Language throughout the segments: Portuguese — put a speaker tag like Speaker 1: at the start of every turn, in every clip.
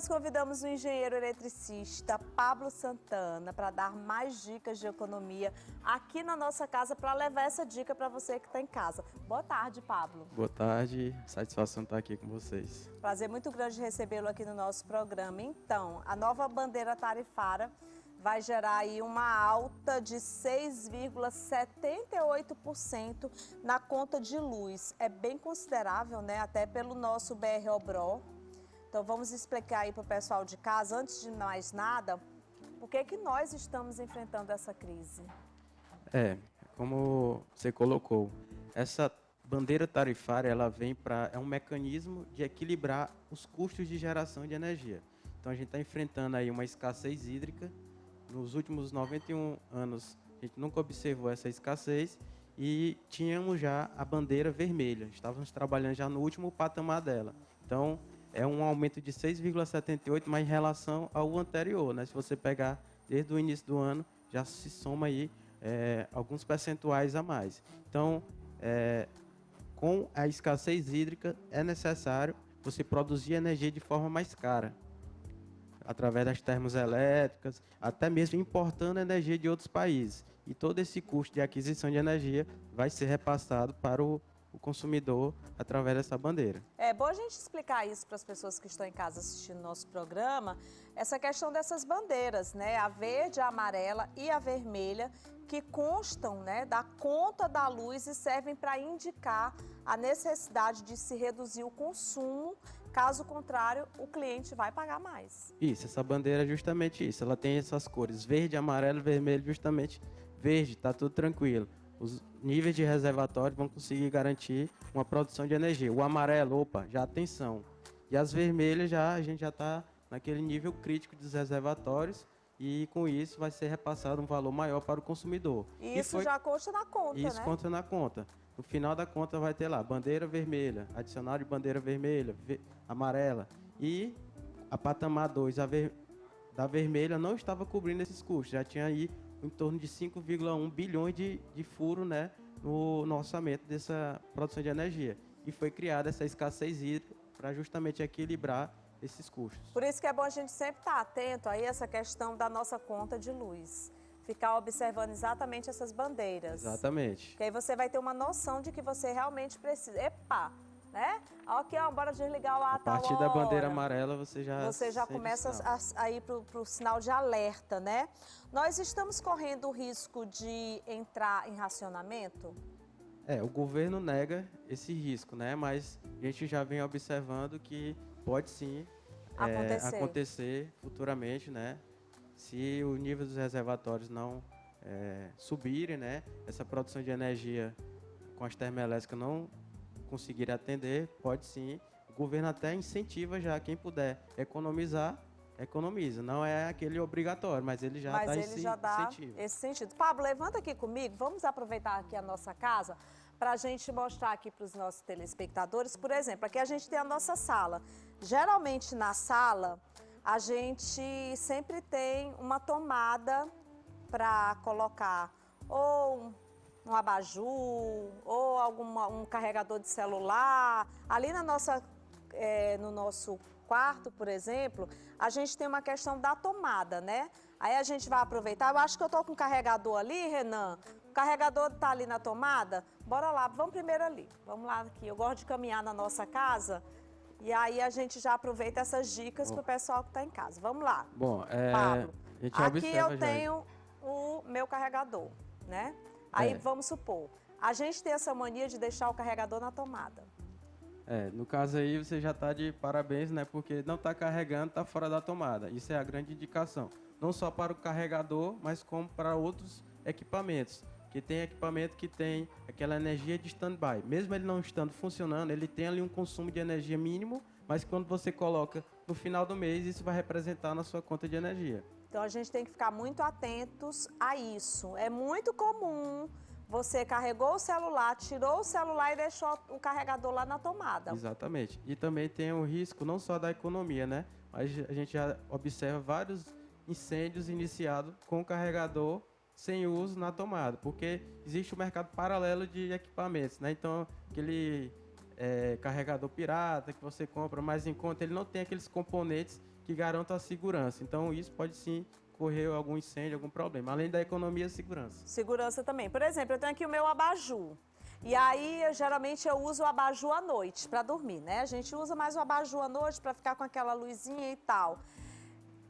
Speaker 1: nós convidamos o engenheiro eletricista Pablo Santana para dar mais dicas de economia aqui na nossa casa, para levar essa dica para você que está em casa. Boa tarde, Pablo.
Speaker 2: Boa tarde, satisfação estar aqui com vocês.
Speaker 1: Prazer muito grande recebê-lo aqui no nosso programa. Então, a nova bandeira tarifária vai gerar aí uma alta de 6,78% na conta de luz. É bem considerável, né? Até pelo nosso BR-Obró. Então, vamos explicar aí para o pessoal de casa, antes de mais nada, por que nós estamos enfrentando essa crise.
Speaker 2: Como você colocou, essa bandeira tarifária, ela vem é um mecanismo de equilibrar os custos de geração de energia. Então, a gente está enfrentando aí uma escassez hídrica. Nos últimos 91 anos, a gente nunca observou essa escassez e tínhamos já a bandeira vermelha. Estávamos trabalhando já no último patamar dela. Então, é um aumento de 6,78, mas em relação ao anterior, né? Se você pegar desde o início do ano, já se soma aí alguns percentuais a mais. Então, com a escassez hídrica, é necessário você produzir energia de forma mais cara, através das termoelétricas, até mesmo importando energia de outros países. E todo esse custo de aquisição de energia vai ser repassado para o consumidor através dessa bandeira.
Speaker 1: É bom a gente explicar isso para as pessoas que estão em casa assistindo nosso programa, essa questão dessas bandeiras, né? A verde, a amarela e a vermelha, que constam, né, da conta da luz e servem para indicar a necessidade de se reduzir o consumo. Caso contrário, o cliente vai pagar mais.
Speaker 2: Isso, essa bandeira é justamente isso. Ela tem essas cores, verde, amarelo e vermelho, justamente verde, está tudo tranquilo. Os níveis de reservatório vão conseguir garantir uma produção de energia. O amarelo, opa, já atenção. E as vermelhas, a gente já está naquele nível crítico dos reservatórios e com isso vai ser repassado um valor maior para o consumidor.
Speaker 1: E isso já consta na conta,
Speaker 2: isso,
Speaker 1: né?
Speaker 2: Isso conta na conta. No final da conta vai ter lá bandeira vermelha, adicional de bandeira vermelha, amarela. E a patamar 2 da vermelha não estava cobrindo esses custos. Já tinha aí em torno de 5,1 bilhões de furo, né, no orçamento dessa produção de energia. E foi criada essa escassez hídrica para justamente equilibrar esses custos.
Speaker 1: Por isso que é bom a gente sempre estar atento aí a essa questão da nossa conta de luz. Ficar observando exatamente essas bandeiras.
Speaker 2: Exatamente.
Speaker 1: Que aí você vai ter uma noção de que você realmente precisa. Epa! Né? Aqui, ó, bora desligar o
Speaker 2: A partir da bandeira amarela você já
Speaker 1: começa a ir para o sinal de alerta, né? Nós estamos correndo o risco de entrar em racionamento?
Speaker 2: O governo nega esse risco, né? Mas a gente já vem observando que pode sim acontecer futuramente, né? Se o nível dos reservatórios não subirem, né? Essa produção de energia com as termoelétricas não conseguir atender, pode sim. O governo até incentiva já quem puder economizar, economiza. Não é aquele obrigatório, mas ele já dá esse incentivo.
Speaker 1: Esse sentido. Pablo, levanta aqui comigo. Vamos aproveitar aqui a nossa casa para a gente mostrar aqui para os nossos telespectadores. Por exemplo, aqui a gente tem a nossa sala. Geralmente na sala a gente sempre tem uma tomada para colocar ou um abajur, ou um carregador de celular. Ali no nosso quarto, por exemplo, a gente tem uma questão da tomada, né? Aí a gente vai aproveitar. Eu acho que eu tô com um carregador ali, Renan. O carregador tá ali na tomada. Bora lá, vamos primeiro ali. Vamos lá aqui. Eu gosto de caminhar na nossa casa. E aí a gente já aproveita essas dicas pro pessoal que tá em casa. Vamos lá.
Speaker 2: Bom,
Speaker 1: Pablo,
Speaker 2: a gente
Speaker 1: aqui eu
Speaker 2: já
Speaker 1: tenho o meu carregador, né? Aí vamos supor, a gente tem essa mania de deixar o carregador na tomada.
Speaker 2: No caso aí você já está de parabéns, né? Porque não está carregando, está fora da tomada. Isso é a grande indicação. Não só para o carregador, mas como para outros equipamentos. Que tem equipamento que tem aquela energia de stand-by. Mesmo ele não estando funcionando, ele tem ali um consumo de energia mínimo, mas quando você coloca no final do mês, isso vai representar na sua conta de energia.
Speaker 1: Então a gente tem que ficar muito atentos a isso. É muito comum você carregou o celular, tirou o celular e deixou o carregador lá na tomada.
Speaker 2: Exatamente. E também tem o risco não só da economia, né? Mas a gente já observa vários incêndios iniciados com o carregador sem uso na tomada, porque existe um mercado paralelo de equipamentos, né? Então, aquele carregador pirata que você compra mais em conta, ele não tem aqueles componentes que garantam a segurança. Então, isso pode sim correr algum incêndio, algum problema, além da economia e segurança.
Speaker 1: Segurança também. Por exemplo, eu tenho aqui o meu abajur. E aí, geralmente, eu uso o abajur à noite para dormir, né? A gente usa mais o abajur à noite para ficar com aquela luzinha e tal.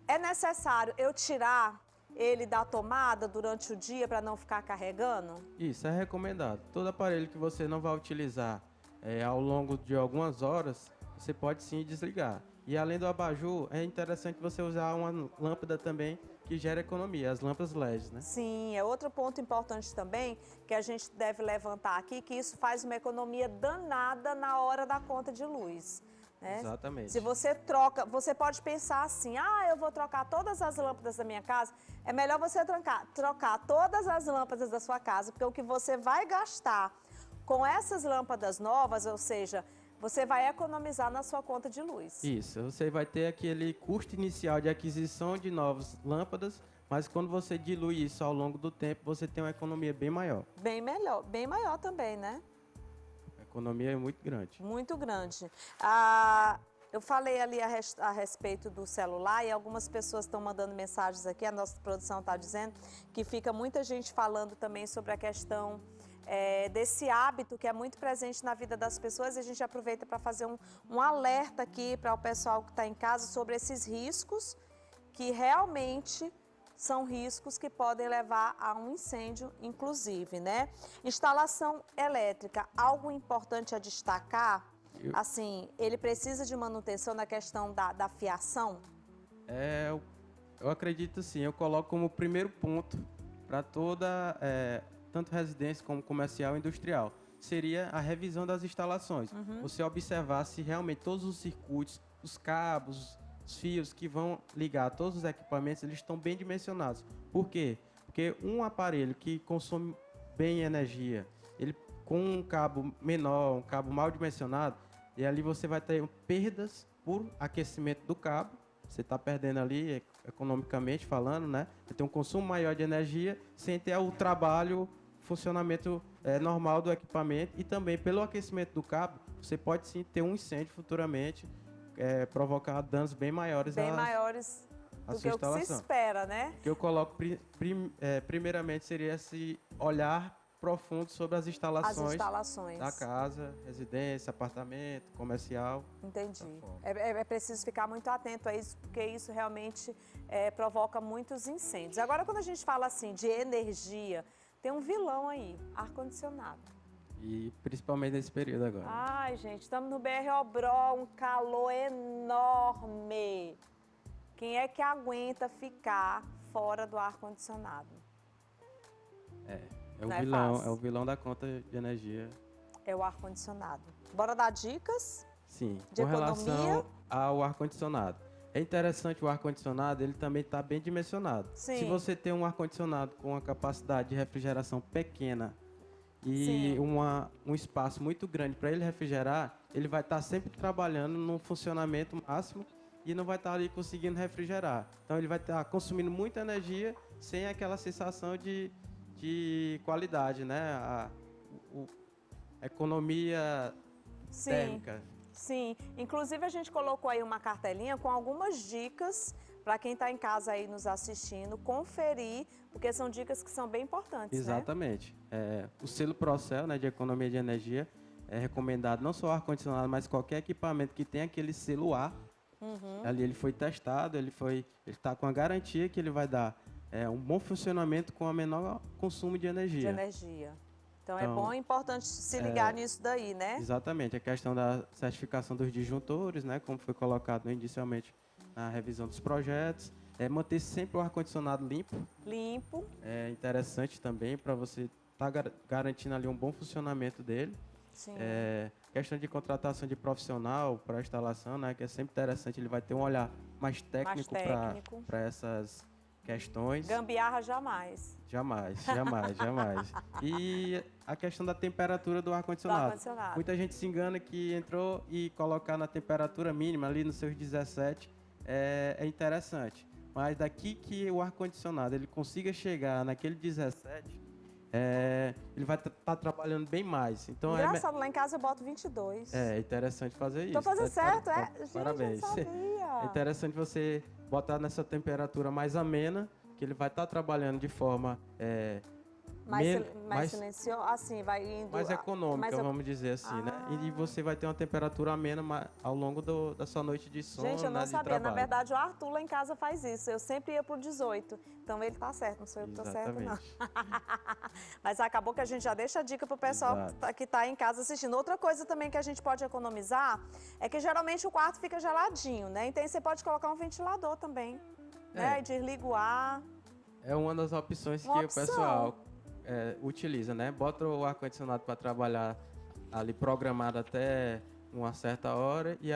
Speaker 1: É necessário eu tirar ele da tomada durante o dia para não ficar carregando?
Speaker 2: Isso é recomendado. Todo aparelho que você não vai utilizar ao longo de algumas horas, você pode sim desligar. E além do abajur, é interessante você usar uma lâmpada também que gera economia, as lâmpadas LEDs, né?
Speaker 1: Sim, é outro ponto importante também que a gente deve levantar aqui, que isso faz uma economia danada na hora da conta de luz. Né?
Speaker 2: Exatamente.
Speaker 1: Se você troca, você pode pensar assim, eu vou trocar todas as lâmpadas da minha casa. É melhor você trocar todas as lâmpadas da sua casa, porque o que você vai gastar com essas lâmpadas novas, ou seja, você vai economizar na sua conta de luz.
Speaker 2: Isso, você vai ter aquele custo inicial de aquisição de novas lâmpadas, mas quando você dilui isso ao longo do tempo, você tem uma economia bem maior.
Speaker 1: Bem melhor, bem maior também, né?
Speaker 2: A economia é muito grande.
Speaker 1: Muito grande. Eu falei ali a respeito do celular e algumas pessoas estão mandando mensagens aqui, a nossa produção está dizendo que fica muita gente falando também sobre a questão desse hábito que é muito presente na vida das pessoas, e a gente aproveita para fazer um alerta aqui para o pessoal que está em casa sobre esses riscos, que realmente são riscos que podem levar a um incêndio, inclusive, né? Instalação elétrica, algo importante a destacar, assim, ele precisa de manutenção na questão da fiação?
Speaker 2: Eu acredito sim, eu coloco como primeiro ponto para toda, tanto residência como comercial e industrial, seria a revisão das instalações. Você observar se realmente todos os circuitos, os cabos, os fios que vão ligar todos os equipamentos, eles estão bem dimensionados. Por quê? Porque um aparelho que consome bem energia, ele com um cabo menor, um cabo mal dimensionado, e ali você vai ter perdas por aquecimento do cabo. Você está perdendo ali, economicamente falando, né? Você tem um consumo maior de energia sem ter o trabalho, funcionamento normal do equipamento, e também pelo aquecimento do cabo, você pode sim ter um incêndio futuramente, provocar danos bem maiores
Speaker 1: do que o que se espera, né?
Speaker 2: O que eu coloco primeiramente seria esse olhar profundo sobre as instalações da casa, residência, apartamento, comercial.
Speaker 1: Entendi. É preciso ficar muito atento a isso, porque isso realmente provoca muitos incêndios. Agora, quando a gente fala assim de energia, tem um vilão aí, ar-condicionado.
Speaker 2: E principalmente nesse período agora.
Speaker 1: Ai, gente, estamos no BR-Obró, um calor enorme. Quem é que aguenta ficar fora do ar-condicionado?
Speaker 2: É o vilão da conta de energia.
Speaker 1: É o ar-condicionado. Bora dar dicas?
Speaker 2: Sim,
Speaker 1: de
Speaker 2: com
Speaker 1: economia?
Speaker 2: Relação ao ar-condicionado. É interessante o ar-condicionado, ele também está bem dimensionado.
Speaker 1: Sim.
Speaker 2: Se você tem um ar-condicionado com uma capacidade de refrigeração pequena e um espaço muito grande para ele refrigerar, ele vai estar sempre trabalhando no funcionamento máximo e não vai estar ali conseguindo refrigerar. Então ele vai estar consumindo muita energia sem aquela sensação de qualidade, né? A economia térmica.
Speaker 1: Sim, inclusive a gente colocou aí uma cartelinha com algumas dicas para quem está em casa aí nos assistindo, conferir, porque são dicas que são bem importantes,
Speaker 2: Exatamente.
Speaker 1: né?
Speaker 2: O selo Procel, né, de economia de energia, é recomendado não só ar-condicionado, mas qualquer equipamento que tenha aquele selo A. Ali ele foi testado, ele está com a garantia que ele vai dar um bom funcionamento com a menor consumo de energia.
Speaker 1: Então é bom e importante se ligar nisso daí, né?
Speaker 2: Exatamente. A questão da certificação dos disjuntores, né, como foi colocado inicialmente na revisão dos projetos. Manter sempre o ar-condicionado limpo. É interessante também para você estar garantindo ali um bom funcionamento dele.
Speaker 1: Sim.
Speaker 2: Questão de contratação de profissional para a instalação, né, que é sempre interessante, ele vai ter um olhar mais técnico. Para essas questões.
Speaker 1: Gambiarra jamais.
Speaker 2: Jamais. E a questão da temperatura do ar-condicionado. Muita gente se engana que entrou e colocar na temperatura mínima, ali nos seus 17, é interessante. Mas daqui que o ar-condicionado ele consiga chegar naquele 17, ele vai estar trabalhando bem mais. Então
Speaker 1: Engraçado, lá em casa eu boto 22.
Speaker 2: é interessante fazer isso.
Speaker 1: Tô fazendo certo, é? Gente,
Speaker 2: Parabéns.
Speaker 1: eu não sabia.
Speaker 2: É interessante você botar nessa temperatura mais amena, que ele vai estar trabalhando de forma
Speaker 1: Mais silencioso, assim, vai indo...
Speaker 2: mais econômica, vamos dizer assim, né? E você vai ter uma temperatura amena ao longo da sua noite de sono,
Speaker 1: Gente, eu não
Speaker 2: né, de
Speaker 1: sabia.
Speaker 2: trabalho.
Speaker 1: Na verdade, o Arthur lá em casa faz isso. Eu sempre ia pro 18. Então ele tá certo, não sou eu que tô certo, não. Mas acabou que a gente já deixa a dica pro pessoal que tá em casa assistindo. Outra coisa também que a gente pode economizar é que geralmente o quarto fica geladinho, né? Então você pode colocar um ventilador também, né? E desliga o ar.
Speaker 2: É uma das opções que o pessoal utiliza, né? Bota o ar-condicionado para trabalhar ali programado até uma certa hora e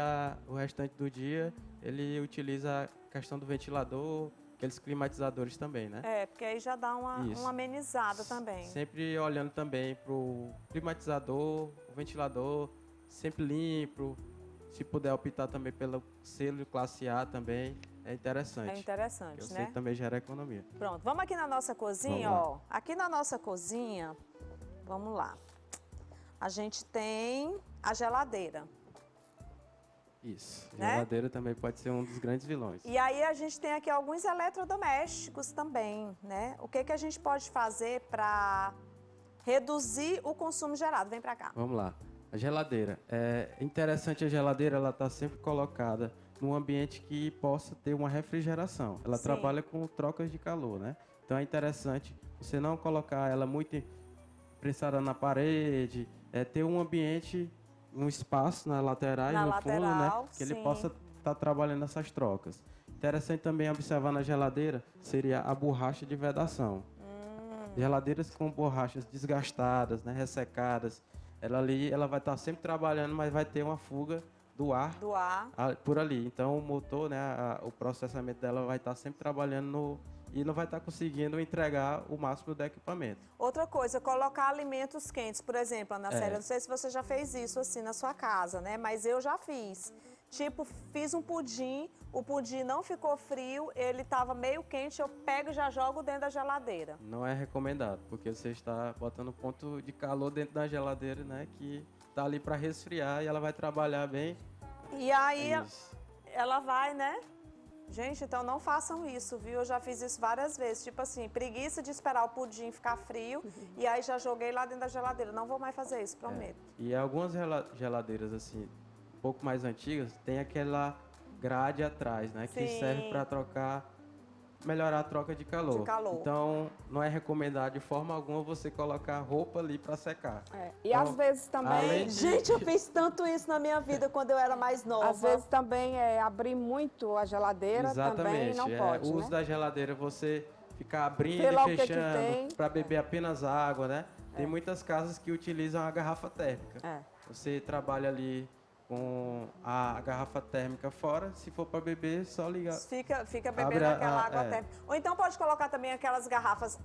Speaker 2: o restante do dia ele utiliza a questão do ventilador, aqueles climatizadores também, né?
Speaker 1: Porque aí já dá uma amenizada também.
Speaker 2: Sempre olhando também para o climatizador, o ventilador, sempre limpo. Se puder optar também pelo selo de classe A também, é interessante.
Speaker 1: É interessante,
Speaker 2: Eu
Speaker 1: né?
Speaker 2: sei que também gera economia.
Speaker 1: Pronto, vamos aqui na nossa cozinha, ó. Aqui na nossa cozinha, vamos lá. A gente tem a geladeira.
Speaker 2: Isso.
Speaker 1: Né?
Speaker 2: Geladeira também pode ser um dos grandes vilões.
Speaker 1: E aí a gente tem aqui alguns eletrodomésticos também, né? O que a gente pode fazer para reduzir o consumo gerado? Vem para cá.
Speaker 2: Vamos lá. A geladeira. É interessante a geladeira, ela está sempre colocada num ambiente que possa ter uma refrigeração. Ela trabalha com trocas de calor, né? Então é interessante você não colocar ela muito prensada na parede, ter um ambiente, um espaço nas laterais, no fundo, né? Que ele possa estar trabalhando essas trocas. Interessante também observar na geladeira seria a borracha de vedação. Geladeiras com borrachas desgastadas, né? Ressecadas, ela vai estar sempre trabalhando, mas vai ter uma fuga do ar por ali. Então o motor, né, o processamento dela vai estar sempre trabalhando e não vai estar conseguindo entregar o máximo do equipamento.
Speaker 1: Outra coisa, colocar alimentos quentes, por exemplo, Ana Célia, não sei se você já fez isso assim na sua casa, né? Mas eu já fiz. Tipo, fiz um pudim, o pudim não ficou frio, ele estava meio quente, eu pego e já jogo dentro da geladeira.
Speaker 2: Não é recomendado, porque você está botando ponto de calor dentro da geladeira, né? Que tá ali para resfriar e ela vai trabalhar bem.
Speaker 1: E aí ela vai, né? Gente, então não façam isso, viu? Eu já fiz isso várias vezes. Tipo assim, preguiça de esperar o pudim ficar frio e aí já joguei lá dentro da geladeira. Não vou mais fazer isso, prometo.
Speaker 2: E algumas geladeiras, assim, um pouco mais antigas, tem aquela grade atrás, né? Que serve para melhorar a troca de calor. Então, não é recomendado de forma alguma você colocar roupa ali para secar.
Speaker 3: E às vezes também...
Speaker 1: Gente, eu fiz tanto isso na minha vida quando eu era mais nova.
Speaker 3: Às vezes também abrir muito a geladeira também não pode,
Speaker 2: o uso da geladeira, você ficar abrindo
Speaker 3: lá
Speaker 2: e fechando para beber apenas água, né? Tem muitas casas que utilizam a garrafa térmica. Você trabalha ali com a garrafa térmica fora, se for para beber, só ligar.
Speaker 1: Fica bebendo aquela água térmica. Ou então pode colocar também aquelas garrafas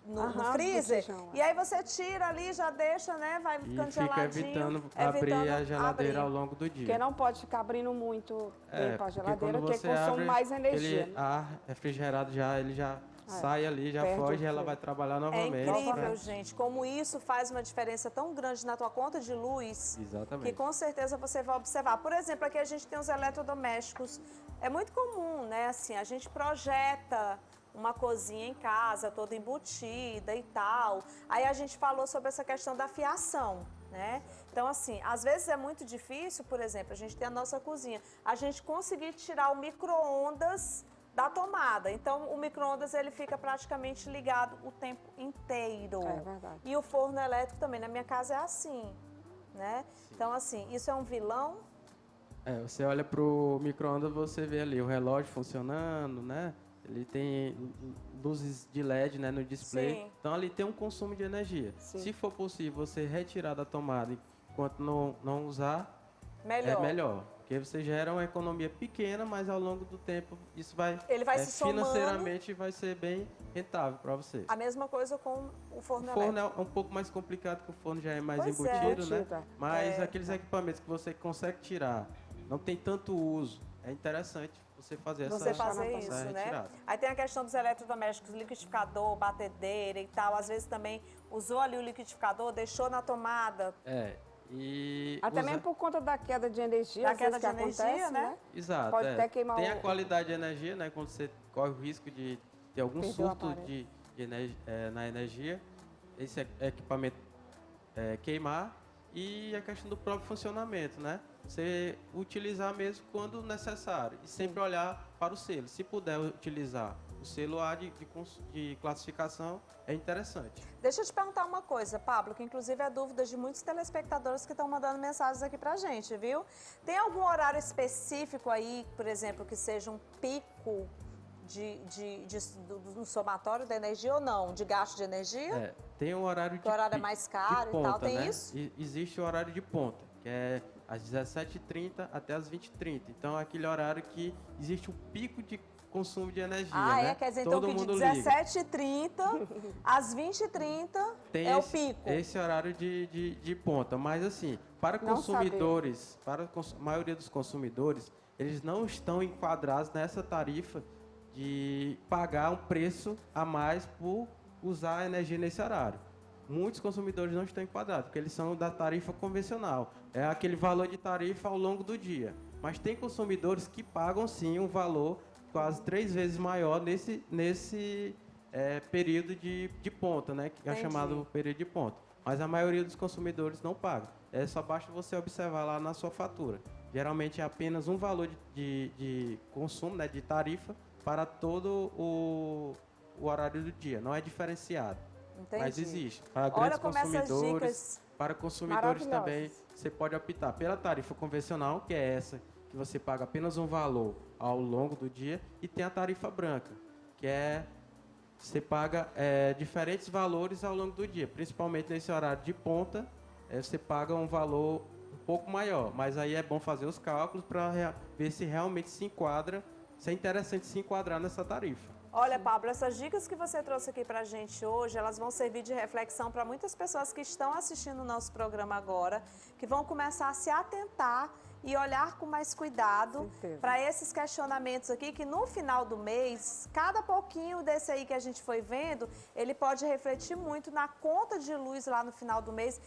Speaker 1: no freezer, e aí você tira ali, já deixa, né, vai ficando geladinho.
Speaker 2: E fica evitando abrir a geladeira ao longo do dia.
Speaker 3: Porque não pode ficar abrindo muito tempo a geladeira, porque consome
Speaker 2: abre,
Speaker 3: mais energia.
Speaker 2: Ar refrigerado ele já sai ali, já foge e ela vai trabalhar novamente.
Speaker 1: É incrível, gente, como isso faz uma diferença tão grande na tua conta de luz.
Speaker 2: Exatamente.
Speaker 1: Que com certeza você vai observar. Por exemplo, aqui a gente tem os eletrodomésticos. É muito comum, né? Assim, a gente projeta uma cozinha em casa, toda embutida e tal. Aí a gente falou sobre essa questão da fiação, né? Então, assim, às vezes é muito difícil, por exemplo, a gente tem a nossa cozinha, a gente conseguir tirar o micro-ondas da tomada. Então, o micro-ondas ele fica praticamente ligado o tempo inteiro.
Speaker 3: É verdade.
Speaker 1: E o forno elétrico também. Na minha casa é assim, né? Então, assim, isso é um vilão?
Speaker 2: Você olha pro micro-ondas, você vê ali o relógio funcionando, né? Ele tem luzes de LED, né, no display. Então, ali tem um consumo de energia. Se for possível você retirar da tomada enquanto não usar, é melhor. Porque você gera uma economia pequena, mas ao longo do tempo isso
Speaker 1: ele vai se somando.
Speaker 2: Financeiramente vai ser bem rentável para você.
Speaker 1: A mesma coisa com o forno elétrico.
Speaker 2: O forno é um pouco mais complicado, porque o forno já é mais embutido, né? Mas aqueles equipamentos que você consegue tirar, não tem tanto uso, é interessante você fazer
Speaker 1: Você fazer
Speaker 2: essa
Speaker 1: isso, né?
Speaker 2: retirada.
Speaker 1: Aí tem a questão dos eletrodomésticos, liquidificador, batedeira e tal. Às vezes também usou ali o liquidificador, deixou na tomada.
Speaker 2: E
Speaker 3: Até mesmo por conta da queda de energia,
Speaker 1: Da
Speaker 3: às vezes,
Speaker 1: queda de
Speaker 3: que
Speaker 1: energia,
Speaker 3: acontece,
Speaker 1: né?
Speaker 2: Exato.
Speaker 3: Pode até queimar
Speaker 2: Tem a qualidade de energia, né? Quando você corre o risco de ter algum
Speaker 3: Perder o
Speaker 2: surto
Speaker 3: aparelho.
Speaker 2: na energia, esse equipamento queimar, e a questão do próprio funcionamento, né? Você utilizar mesmo quando necessário e sempre olhar para o selo. Se puder utilizar o selo A de classificação, é interessante.
Speaker 1: Deixa eu te perguntar uma coisa, Pablo, que inclusive é dúvida de muitos telespectadores que estão mandando mensagens aqui pra gente, viu? Tem algum horário específico aí, por exemplo, que seja um pico do somatório da energia ou não? De gasto de energia?
Speaker 2: Tem um horário
Speaker 1: Que o horário é mais caro
Speaker 2: ponta,
Speaker 1: e tal, tem
Speaker 2: né?
Speaker 1: isso?
Speaker 2: Existe o horário de ponta, que é às 17h30 até às 20h30. Então, é aquele horário que existe um pico de consumo de energia, né?
Speaker 1: Quer dizer,
Speaker 2: Todo
Speaker 1: então que de
Speaker 2: mundo liga.
Speaker 1: 17h30 às 20h30
Speaker 2: Tem
Speaker 1: o pico.
Speaker 2: esse horário de ponta. Mas, assim, para
Speaker 3: Não
Speaker 2: consumidores, a maioria dos consumidores, eles não estão enquadrados nessa tarifa de pagar um preço a mais por usar a energia nesse horário. Muitos consumidores não estão enquadrados, porque eles são da tarifa convencional. É aquele valor de tarifa ao longo do dia. Mas tem consumidores que pagam, sim, um valor quase 3 vezes maior nesse período de ponta, né? Que é chamado período de ponta. Mas a maioria dos consumidores não paga. Só basta você observar lá na sua fatura. Geralmente é apenas um valor de consumo, né, de tarifa, para todo o horário do dia. Não é diferenciado.
Speaker 1: Entendi.
Speaker 2: Mas existe. Para grandes consumidores,
Speaker 1: dicas
Speaker 2: para consumidores também, você pode optar pela tarifa convencional, que é essa, que você paga apenas um valor ao longo do dia, e tem a tarifa branca, que você paga diferentes valores ao longo do dia, principalmente nesse horário de ponta, você paga um valor um pouco maior, mas aí é bom fazer os cálculos para ver se realmente se enquadra, se é interessante se enquadrar nessa tarifa.
Speaker 1: Olha, Pablo, essas dicas que você trouxe aqui pra gente hoje, elas vão servir de reflexão para muitas pessoas que estão assistindo o nosso programa agora, que vão começar a se atentar e olhar com mais cuidado para esses questionamentos aqui, que no final do mês, cada pouquinho desse aí que a gente foi vendo, ele pode refletir muito na conta de luz lá no final do mês.